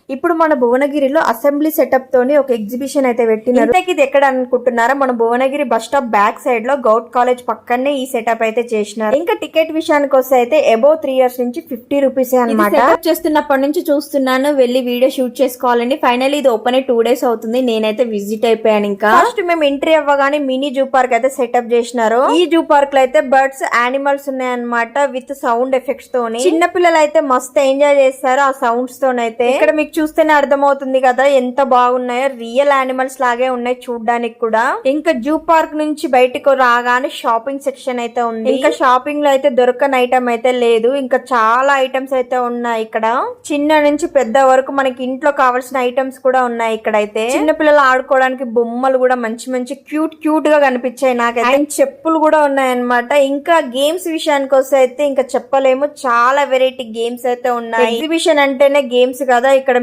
ఇప్పుడు మన భువనగిరిలో అసెంబ్లీ సెటప్ తోని ఒక ఎగ్జిబిషన్ అయితే పెట్టినారు. ఇంతకీ ఇది ఎక్కడ అనుకుంటున్నారా? మన Bhuvanagiri bus stop back side లో గౌట్ కాలేజ్ పక్కనే ఈ సెటప్ అయితే చేసినారు. ఇంకా టికెట్ విషయానికి వస్తే అయితే అబౌవ్ 3 years నుంచి 50 రూపీస్ అన్నమాట. సెటప్ చేస్తున్నప్పటి నుంచి చూస్తున్నాను, వెళ్ళి వీడియో షూట్ చేసుకోవాలని. ఫైనల్లీ ఇది ఓపెన్ 2 days అవుతుంది. నేనైతే విజిట్ అయిపోయాను. ఇంకా ఫస్ట్ మేము ఎంట్రీ అవ్వగానే మినీ జూ పార్క్ అయితే సెటప్ చేసినారు. ఈ జూ పార్క్ లో అయితే బర్డ్స్, యానిమల్స్ ఉన్నాయన్నమాట విత్ సౌండ్ ఎఫెక్ట్స్ తోని. చిన్న పిల్లలు అయితే మస్తు ఎంజాయ్ చేస్తారు ఆ సౌండ్స్ తోనైతే. ఇక్కడ మీకు చూస్తేనే అర్థమవుతుంది కదా ఎంత బాగున్నాయో. రియల్ యానిమల్స్ లాగే ఉన్నాయి చూడ్డానికి కూడా. ఇంకా జూ పార్క్ నుంచి బయటకు రాగానే షాపింగ్ సెక్షన్ అయితే ఉంది. ఇంకా షాపింగ్ లో అయితే దొరకని ఐటమ్ అయితే లేదు. ఇంకా చాలా ఐటమ్స్ అయితే ఉన్నాయి ఇక్కడ. చిన్న నుంచి పెద్ద వరకు మనకి ఇంట్లో కావాల్సిన ఐటమ్స్ కూడా ఉన్నాయి ఇక్కడైతే. చిన్న పిల్లలు ఆడుకోవడానికి బొమ్మలు కూడా మంచి మంచి క్యూట్ గా కనిపించాయి నాకైతే. చెప్పులు కూడా ఉన్నాయన్నమాట. ఇంకా గేమ్స్ విషయానికి వస్తే అయితే ఇంకా చెప్పలేము, చాలా వెరైటీ గేమ్స్ అయితే ఉన్నాయి. ఎగ్జిబిషన్ అంటేనే గేమ్స్ కదా. ఇక్కడ